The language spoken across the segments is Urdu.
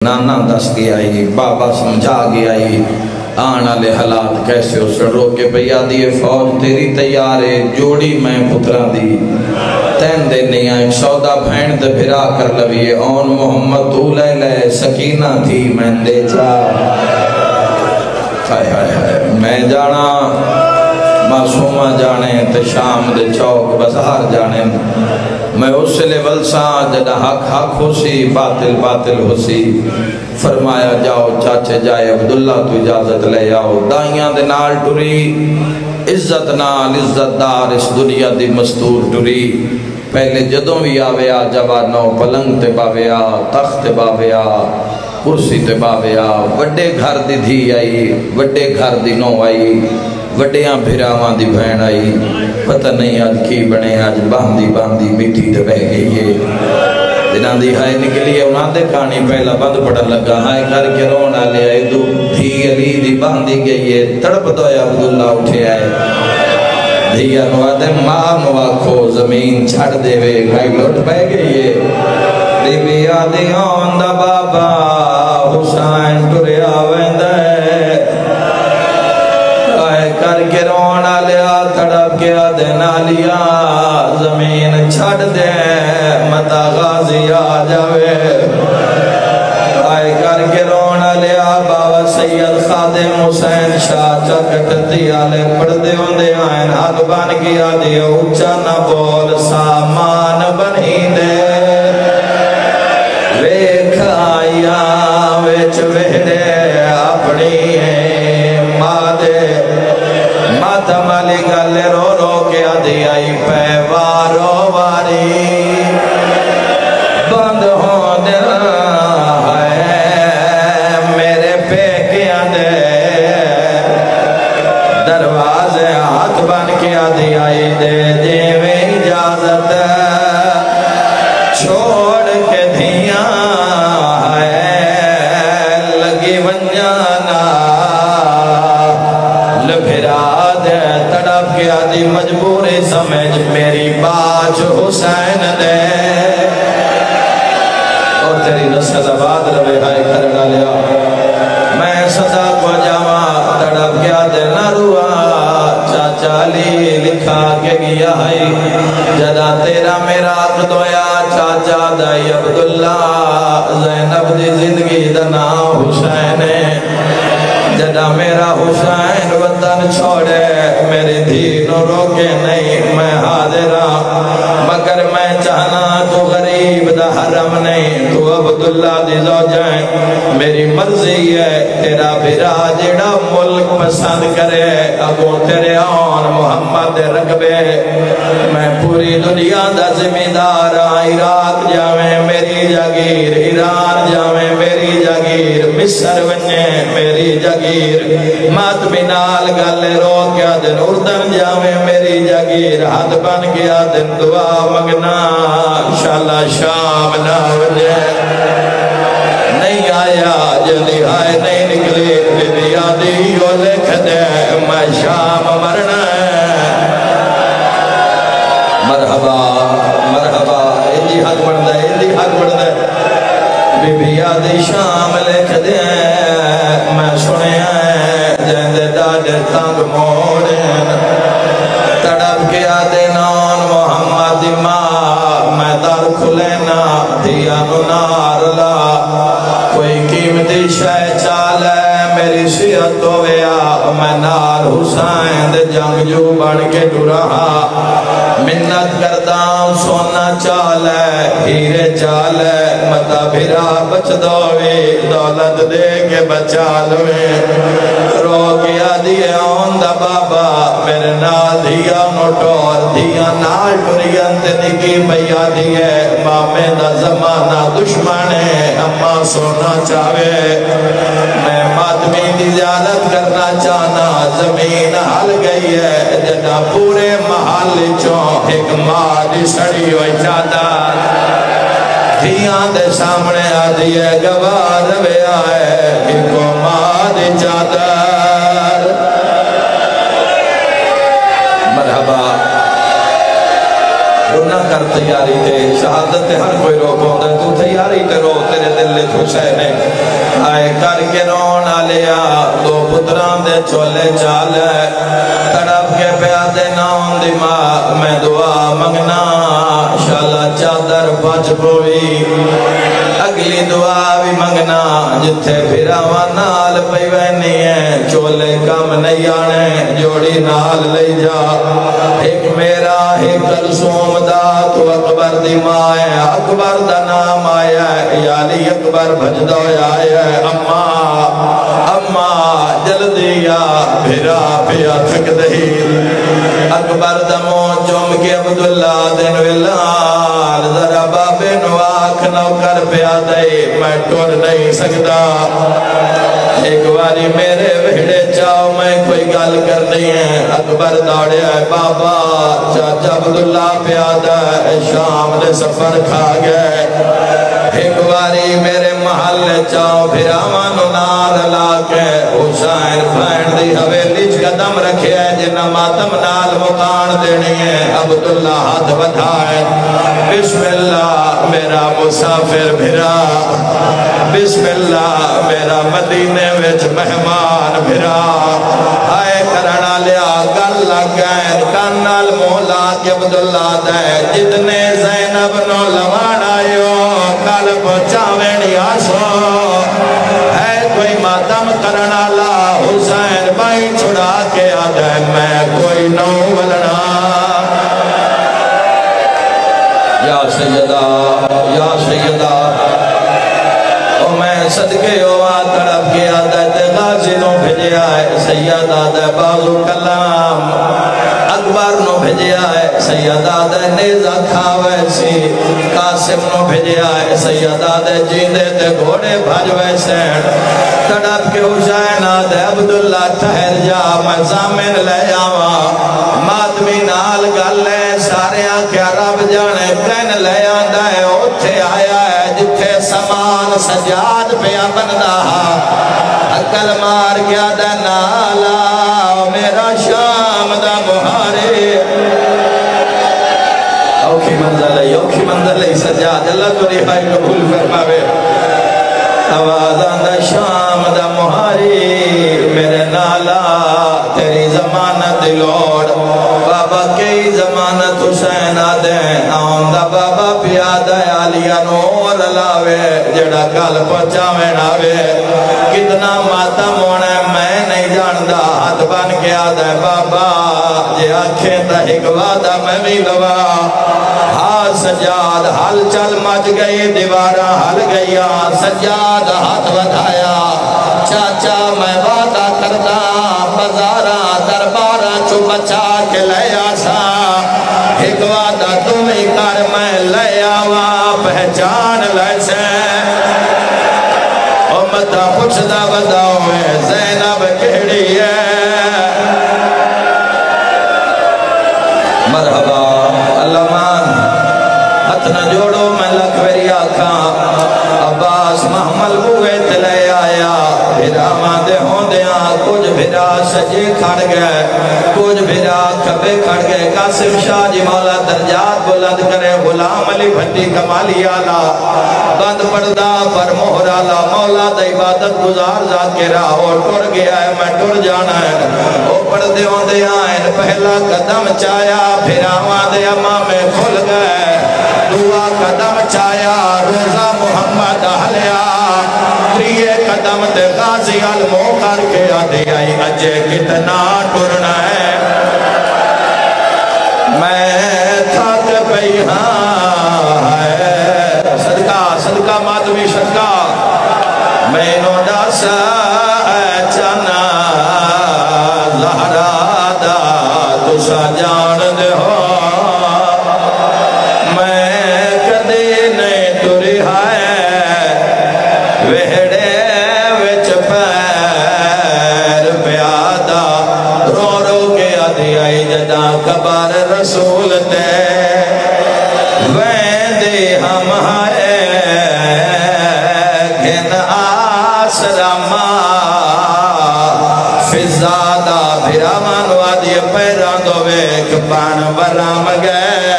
نانا دس گیا ہی، بابا سمجھا گیا ہی، آنا لے حالات کیسے اس رو کے بھیا دیئے فوج تیری تیارے جوڑی میں پتران دی تین دے نہیں آئے سودا بھین دے بھرا کر لویے اون محمد تو لے لے سکینہ تھی میں دے جا میں جانا معصومہ جانے تے شام دے چوک بازار جانے میں اس لیول ساں جدہ حق حق ہو سی باطل باطل ہو سی فرمایا جاؤ چاچے جائے عبداللہ تو اجازت لے آؤ دائیاں دے نال ٹری عزت نال عزت دار اس دنیا دی مستور ٹری پہلے جدوں بھی آویا جوانو پلنگ تے باویا تخت باویا کرسی تے باویا وڈے گھر دی دھی آئی وڈے گھر دی نو آئی وڈیاں بھراواں دی بہن آئی پتہ نہیں آج کی بنے آج باندھی باندھی مٹی تے بہ گئی ہے دنان دی ہائے نکلی ہے انہاں دے کہانی پہلا بند پڑھن لگا ہائے کر کے رونا لے آئے دو دھی علی دی باندھی گئی ہے تڑپ دوئے عبداللہ اٹھے آئے دھیا نوا دے ماں نوا کھو زمین چھڑ دے وے گائی لوٹ بہ گئی ہے بی بی آدھی آن دا بابا حسین ٹریا ویندہ ہے آئے کر کے رونا لیا تڑپ کے دینا لیا زمین چھڑ دے متا غازی آ جاوے آئے کر کے رونا لیا بابا سید خادم حسین شاہ چکٹ دیالے پردے ہوندے آئین حق بان کیا دیا اچھا نہ بول سامان بنی دے ویکھ آیا ویچ ویدے اپنی مادے ماتا مالی گلے رو رو کے آدھی آئی پیوارو واری بند ہو دل ہے میرے پیکیاں دے دروازے ہاتھ بن کے آدھی آئی دے دیوے اجازت چھوڑ کے دھیاں ہے لگی ونجانا لبھرا دے تڑپ کے آدھی مجبوری سمجھ میری باج حسین دے اور تیری نسل آباد روے ہائے کرنا لیا میں صدا کو جاما تڑپ کے آدھے نہ روا چاچا لی لکھا کے گیا ہے جدا تیرا میرا قدویا چاچا دائی عبداللہ زینب دی زندگی دنا حسین جدا میرا حسین وطن چھوڑے میری دین روکے نہیں میں حاضرہ مگر میں چاہنا تو غریب دا حرم نہیں تو عبداللہ دی زوجائیں میری مرضی ہے تیرا بھرا جڑا ملک پسند کرے اگو تیرے آن محمد رکبے میں پوری دنیا دا زمیندار عراق جاویں میری جاگیر ایران جاویں میری جاگیر مصر ونجے میری جاگیر مات بنال گلے رو کیا دن اردن جاویں میری جاگیر ہاتھ بن گیا دن دعا مگنا انشاءاللہ شام نہ وجہ نہیں آیا جلی آئے نہیں نکلی بی بی آدھی یو لکھ دے میں شام مرنا ہے مرحبا مرحبا ایدی حق بڑھ دے ایدی حق بڑھ دے بی بی آدھی شام لکھ دے میں سنے ہیں جہندے ڈاڈے تنگ موڑین تڑپ کے آدھے نان محمد ماں میں در کھلینا دیانو نار لا کوئی قیمتی شے چال ہے میری صحت ہویا میں نار حسین دے جنگ جو بڑھ کے ڈرہا منت کرداں سونا چال ہے ہیرے چال ہے متا بھرا بچ دووی دولت دے کے بچا لوے رو گیا دیئے آن دا بابا میرے نال دھیا نوٹور دھیا نال ٹوریاں تے نکی بھیا دیئے مامے دا زمانہ دشمانے اما سونا چاہوے میں ماتمی دی زیادت کرنا چاہنا زمین حل گئی ہے جنا پورے محل چوں ایک ماں سڑی ہوئی چاہتا دھیاں دے سامنے آدھی ہے گوار وے آئے ایک ماں دی چادر مرحبا نہ کر تیاری تے شہادت تے ہر کوئی روکوں دے تو تیاری تے رو تیرے دل لے حسین آئے کر کے رون آلیا دو پتران دے چولے چالے تڑپ کے پیادے ناؤں دی ماں میں دعا منگنا شالا چادر بچ پوئی اگلی دعا بھی منگنا جتھے پھرا نال پئی وینی ہے چولے کم نہیں آنے جوڑی نال لے جا ایک میرا ایک کلثوم دا تو اکبر دی ماں ہے اکبر دا نام آیا ہے یالی اکبر بھجدہ آیا ہے اماں جلدی آ بھرا پیا تھک دہی اکبر دا مون چوم کے عبداللہ دن ویلال ذرا بابے نواک نوکر پیا دے میں ٹور نہیں سکتا ایک باری میرے ویڑے چاہو میں کوئی گل کرنی ہے اکبر دوڑے ہے بابا چاچا عبداللہ پیادہ ہے شام دے سفر کھا گئے ایک باری میرے محل چاہو پھر آمانو نال علاقے حسین بھین دی حویلی قدم رکھے ہے جنہ ماتم نال مکان دینی ہے عبداللہ ہاتھ بدھائے بسم اللہ میرا مسافر بھرا بسم اللہ میرا مدینے وچ مہمان بھرا آئے کرنا لیا گل لگائیں کانال مولا کے عبداللہ دے جتنے زینب نو لوان آئیو کل پچاوینی آسو ہے کوئی ماتم کرنا لا حسین بھائی چھڑا کے آدھے میں کوئی نو ولنا یا سیدہ او میں صدقے ہوا تڑپ کے آدھے غازی نو بھجیا ہے سیدہ دے بازو کلام اکبر نو بھجیا ہے سیدہ دے نیزہ کھاوے سی قاسم نو بھجیا ہے سیدہ دے جیندے تے گھوڑے بھجوے سین تڑپ کے حسین آدھے عبداللہ ٹھہر جا میں زامن لے آوا ماتمی نال گلے سارے آنکھیں رب جانے کہن لے آندہ ہے اوٹھے آیا ہے جتھے سامان سجاد پیا بندہ عقل مار گیا دے نالا میرا شام دا مہارے اوکھی منزل ہے سجاد اللہ تو رہائی قبول فرماوے آوازان دا شام دا مہاری میرے نالا تیری زمانت لوڑ بابا کئی زمانت حسین آدھیں آن دا بابا پیادہ آلیا نور لاوے جڑا کل پچاویں آوے کتنا ماتم ہونے میں نہیں جاندہ ہاتھ بن کے آدھیں بابا جے آنکھیں تا ایک وعدہ میں بھی لوا ہاں سجاد حل چل مچ گئی دیوارہ حل گیا سجاد ہاتھ بدھایا چاچا میں وعدہ کرتا بزارہ دربارہ چو بچا کے لے آسا ایک وعدہ تمہیں کر میں لے آوا پہچان لے سے امتہ پوچھتا بداؤ میں زینب کہڑی ہے مرحبا اللہ مان ہاتھ نہ جوڑو میں لکھوری آکھاں عباس محمل بوئے تلے آیا بھیرا ماندے ہوں دیاں کچھ بھیرا سجی کھڑ گئے کچھ بھیرا کھبے کھڑ گئے قاسم شاہ جی مولا درجات بلند کرے غلام علی بھٹی کمالی آلا بند پردہ پر مہر آلا مولا دا عبادت گزار ذات کے راہ اور ٹر گیا ہے میں ٹر جانا ہے او پردے ہوں دیاں پہلا قدم چایا پھر آمادے امام میں کھل گئے دعا قدم چایا روزہ محمد اہلیا تریے قدم تے غازی علمو کر کے آدھے آئی اجے کتنا ٹرنا ہے میں تھاک پئی ہاں ہے صدقہ مادمی شکا میں نو ڈاسا چانا زہرا دا تسا جان دے ہو کبار رسول تے ویندے ہم ہے گھن آسرا فضادہ بھرا منوادی پیران دو ویک پان برام گئے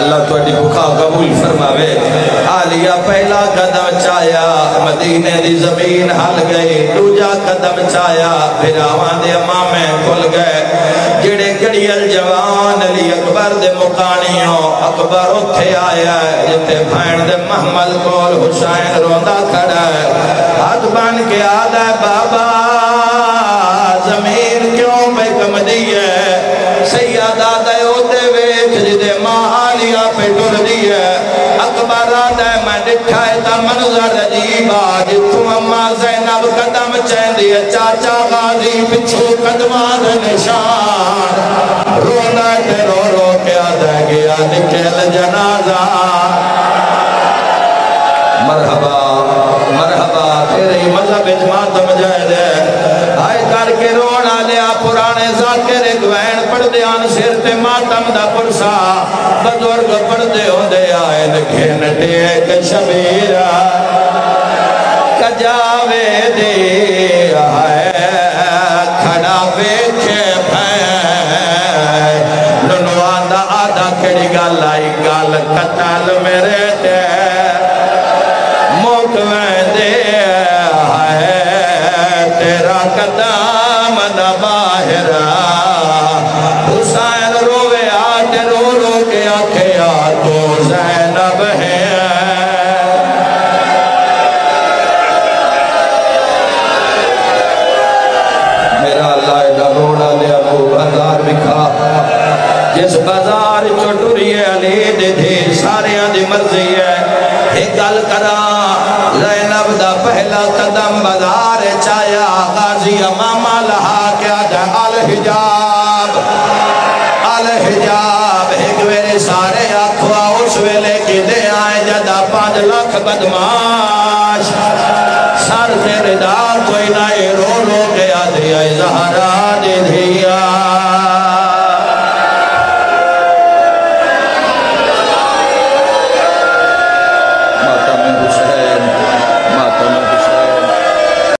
اللہ تو بکھا قبول فرماوے عالیہ پہلا قدم چایا مدینے دی زمین ہل گئی دوجا قدم چایا پھر آوان دے امامیں کھل گئے جڑے گڑی الجوان علی اکبر دے مقانیوں اکبر اتھے آیا ہے جتے بھائن دے محمد کول حسین روندہ کھڑا ہے ہاتھ بان کے آدھا ہے بابا زمین کیوں پہ کم دی ہے سیادہ دے ہوتے ویکھ جدے ماں عالیہ پہ ٹر دی ہے اکبر آدھا ہے میں دکھائے تا منظر عجیبا جتوں اممہ زینب قدم چین دی ہے چاچا غازی پچھو قدمان نشان رونا تے رو رو کے آدھا گیا نکل جنازہ مرحبا مرحبا تیرے مذہب اجماعت مجاہد ہے آئے کر کے رونا لیا پرانے ذاکر ایک وین پڑھ دے آن سر تے ماتم دا پرسا بزرگ پڑھ دے ہوں دے آئے نکھین ٹیک شبیرہ کجاوے دے آئے کھڑا بیکھے بھائے ننوان دا آدھا کھڑی گال آئی گال قتل میرے تے موکویں دے آئے تیرا قدام دا باہرہ حسین روے آتے رو رو کے آکھے آتو زینب ہے میرا اللہ ایڈا روڑا لیا وہ بازار بکھا جس بازار چوٹوری ہے علی دے دے سارے آدھی مرضی ہے ایک گل کرا زینب دا پہلا قدم بازار چایا غازی امامہ لہا کیا جا الحجاب الحجاب ایک ویرے سارے آکھوا اس ویلے کی دے آئے جدہ 5 لاکھ بدماش سر تیرے دار کوئی نائے رو رو گیا دیا زہرہ